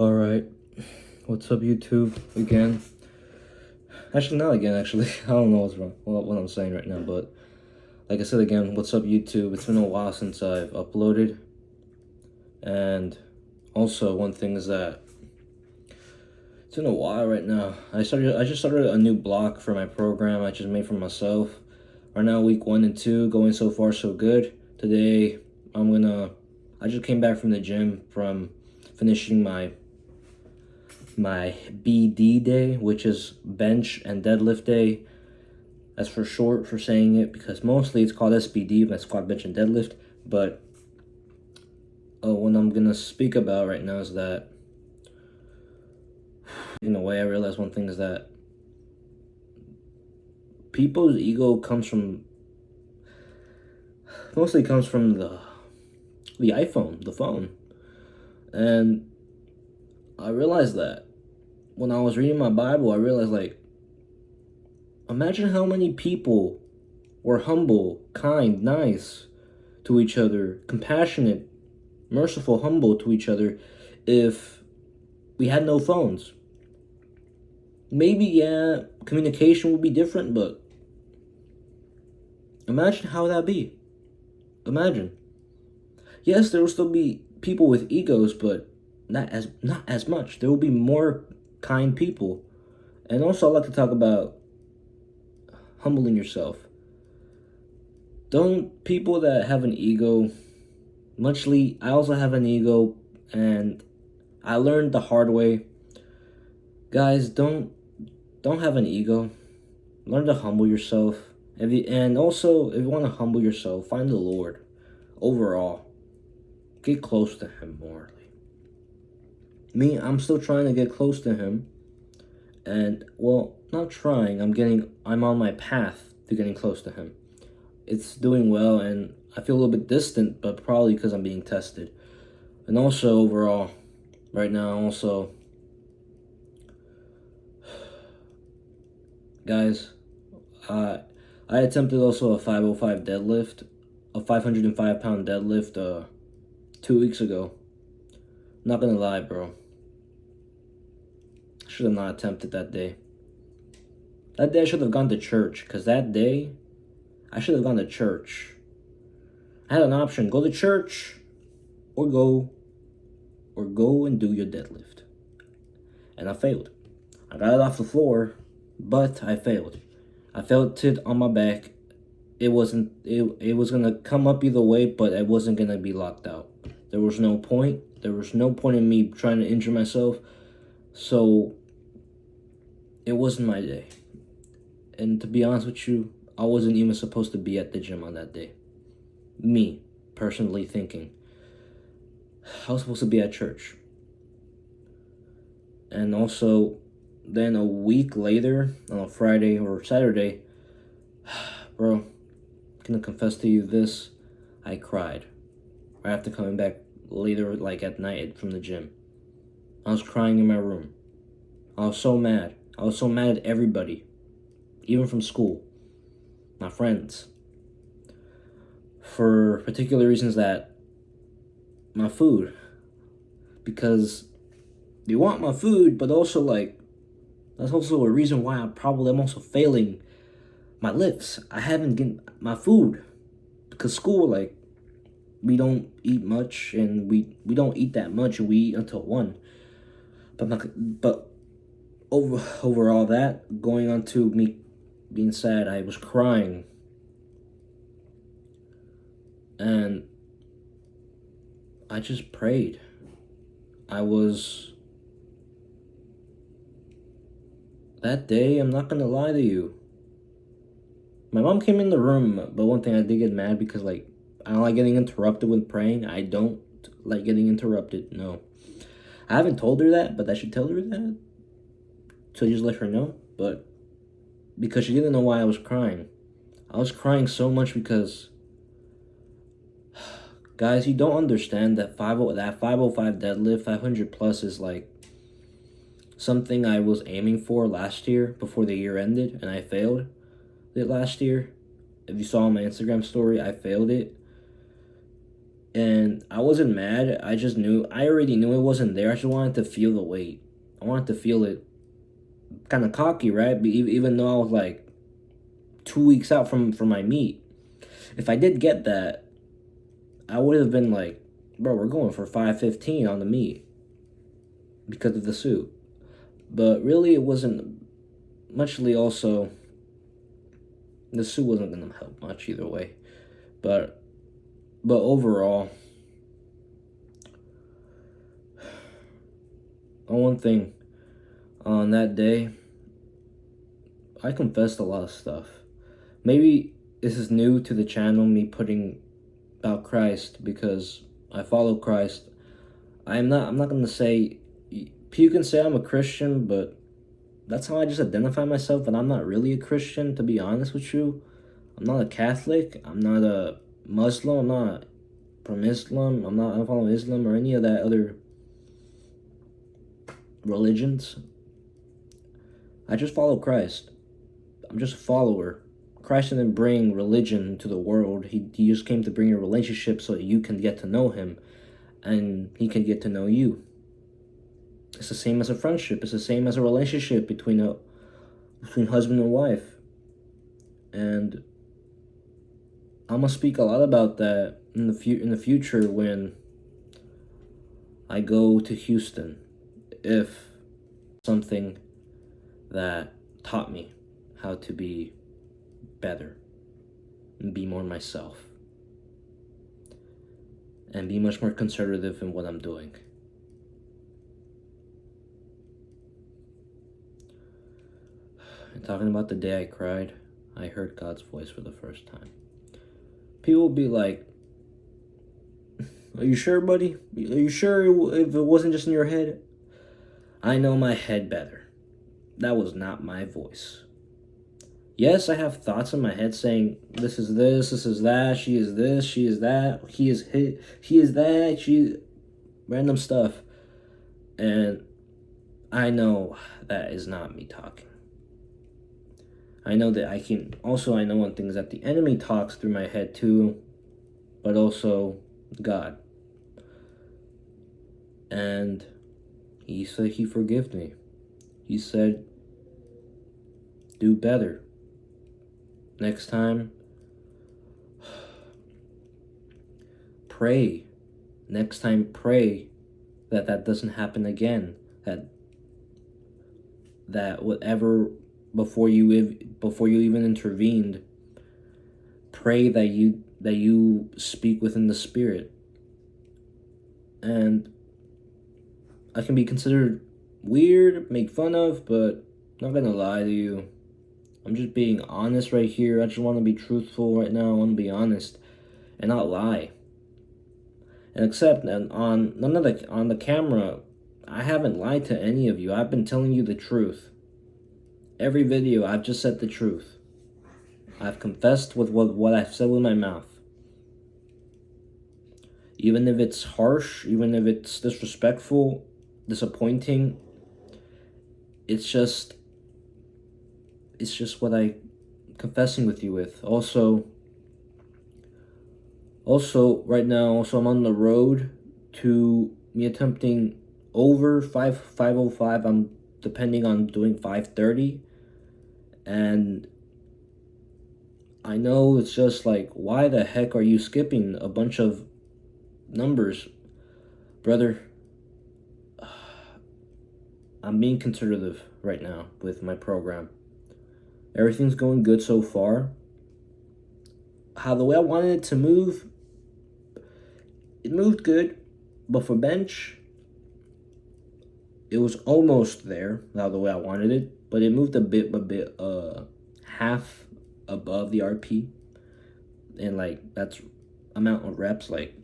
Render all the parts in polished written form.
Alright, what's up YouTube again? Actually, not again, actually. I don't know what's wrong, what I'm saying right now, but like I said again, what's up YouTube? It's been a while since I've uploaded. And also, one thing is that it's been a while right now. I just started a new block for my program I just made for myself. Right now, week 1 and 2, going so far so good. Today, I just came back from the gym from finishing my BD day, which is bench and deadlift day. That's for short for saying it, because mostly it's called SBD, but squat, bench, and deadlift. But what I'm gonna speak about right now is that, in a way, I realized one thing is that people's ego mostly comes from the iPhone, the phone. And I realized that when I was reading my Bible, I realized, like, imagine how many people were humble, kind, nice to each other, compassionate, merciful, humble to each other if we had no phones. Maybe, yeah, communication would be different, but imagine how that'd be. Imagine. Yes, there will still be people with egos, but not as much. There will be more kind people. And also, I'd like to talk about humbling yourself. Don't people that have an ego, I also have an ego, and I learned the hard way. Guys, don't have an ego. Learn to humble yourself. And also, if you want to humble yourself, find the Lord. Overall, get close to Him more. Me, I'm still trying to get close to Him. And, well, not trying, I'm on my path to getting close to Him. It's doing well, and I feel a little bit distant, but probably because I'm being tested. And also, overall, right now, also, guys, I attempted also a 505 deadlift, a 505-pound deadlift, 2 weeks ago. Not gonna lie, bro. Should have not attempted that day. That day I should have gone to church, because that day I should have gone to church. I had an option: go to church or go and do your deadlift. And I failed. I got it off the floor, but I failed. I felt it on my back. It was gonna come up either way, but it wasn't gonna be locked out. There was no point. There was no point in me trying to injure myself. So it wasn't my day. And to be honest with you, I wasn't even supposed to be at the gym on that day. Me, personally thinking. I was supposed to be at church. And also, then a week later, on a Friday or Saturday, bro, I'm gonna confess to you this, I cried. Right after coming back later, like at night from the gym. I was crying in my room. I was so mad. I was so mad at everybody. Even from school. My friends. For particular reasons that my food. Because they want my food, but also, like, that's also a reason why I'm also failing my lifts. I haven't gotten my food. Because school, like, we don't eat much, and we don't eat that much, and we eat until 1. But over all that, going on to me being sad, I was crying. And I just prayed. That day, I'm not gonna lie to you. My mom came in the room, but one thing I did get mad because, like, I don't like getting interrupted when praying. I don't like getting interrupted, no. I haven't told her that, but I should tell her that. So just let her know. But because she didn't know why I was crying. I was crying so much because, guys, you don't understand that 505 deadlift, 500 plus is like something I was aiming for last year before the year ended, and I failed it last year. If you saw my Instagram story, I failed it. And I wasn't mad. I already knew it wasn't there. I just wanted to feel the weight. I wanted to feel it. Kind of cocky, right? Even though I was like 2 weeks out from my meet. If I did get that, I would have been like, bro, we're going for 5:15 on the meet because of the suit. But really, it wasn't. Muchly also, the suit wasn't gonna help much either way. But overall, one thing on that day, I confessed a lot of stuff. Maybe this is new to the channel, me putting about Christ, because I follow Christ. I'm not gonna say, you can say I'm a Christian, but that's how I just identify myself, but I'm not really a Christian, to be honest with you. I'm not a Catholic, I'm not a Muslim, I'm not from Islam, I don't follow Islam or any of that other religions. I just follow Christ. I'm just a follower. Christ didn't bring religion to the world. He just came to bring a relationship so that you can get to know him and he can get to know you. It's the same as a friendship. It's the same as a relationship between husband and wife. And I'm gonna speak a lot about that in the future when I go to Houston, if something that taught me how to be better and be more myself and be much more conservative in what I'm doing. And talking about the day I cried, I heard God's voice for the first time. People will be like, are you sure, buddy? Are you sure if it wasn't just in your head? I know my head better. That was not my voice. Yes, I have thoughts in my head saying, this is that, she is this, she is that, he is that, she, random stuff. And I know that is not me talking. I know that I know one thing is that the enemy talks through my head too, but also God. And he said he forgave me. He said, do better. Next time, pray. Next time, pray that doesn't happen again. That whatever, before you even intervened, pray that you speak within the Spirit. And I can be considered weird, make fun of, but I'm not gonna lie to you. I'm just being honest right here. I just want to be truthful right now. I want to be honest and not lie. And except on the camera, I haven't lied to any of you. I've been telling you the truth. Every video, I've just said the truth. I've confessed with what I've said with my mouth. Even if it's harsh, even if it's disrespectful, disappointing, it's just what I'm confessing with you with. Also, right now, I'm on the road to me attempting over 505. I'm depending on doing 530. And I know it's just like, why the heck are you skipping a bunch of numbers? Brother, I'm being conservative right now with my program. Everything's going good so far. How the way I wanted it to move, it moved good, but for bench, it was almost there, not the way I wanted it, but it moved a bit, half above the RP, and like that's amount of reps, like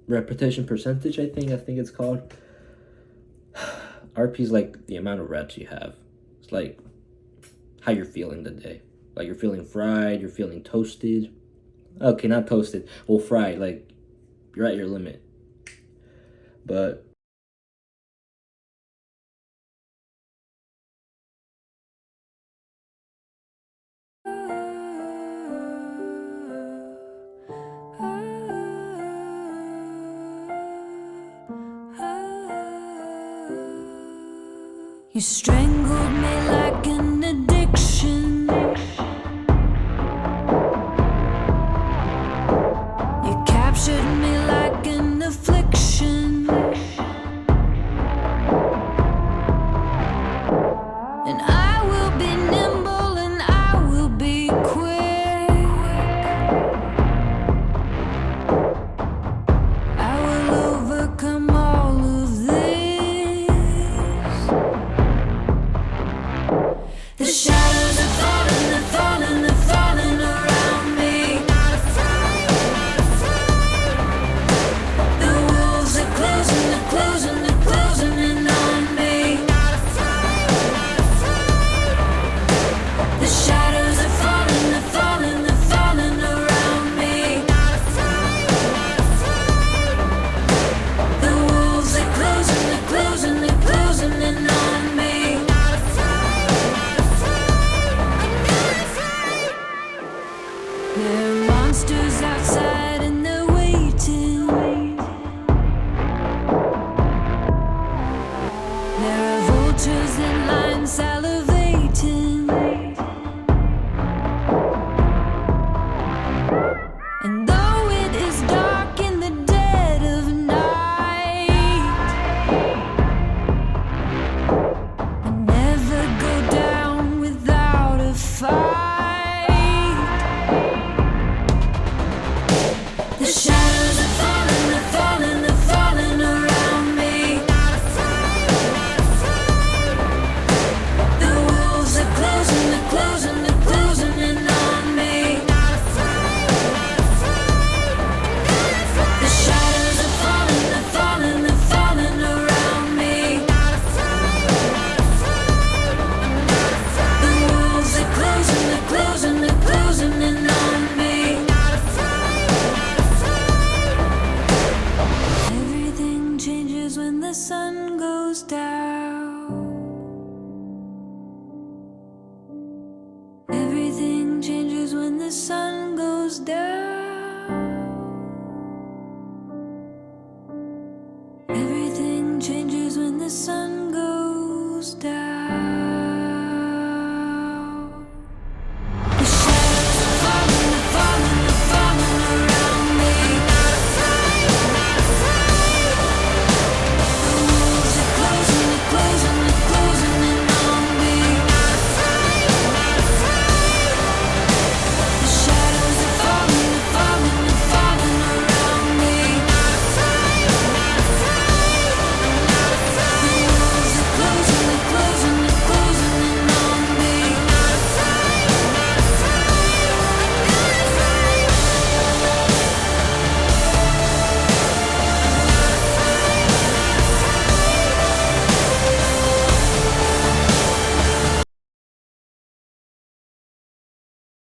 repetition percentage, I think it's called. RP is like the amount of reps you have. It's like how you're feeling the day. Like you're feeling fried, you're feeling toasted. Okay, not toasted, well, fried, like you're at your limit. But You strangled me like an addiction. You captured me like an affliction. And I will be nimble and I will be quick. I will overcome all of this. The shadows are falling, they're falling, they're falling around me. Not afraid, not afraid. The wolves are closing, they're closing, they're closing in on me. Not afraid, not afraid. The shadows are falling, they're falling, they're falling around me. Not afraid, not afraid. The wolves are closing, they're closing, they're closing in on me. There are monsters outside and they're waiting. There are vultures in line salivating. And though it is dark in the dead of night, I never go down without a fight. The shadows are falling, they're falling, they're falling around me. Not afraid, not afraid. The wolves are closing, they're closing, they're closing in on me. Not afraid, not afraid. The shadows are falling, they're falling, they're falling around me. Not afraid, not afraid. The wolves are closing, they're closing, they're closing in on me. Everything changes when the sun goes down.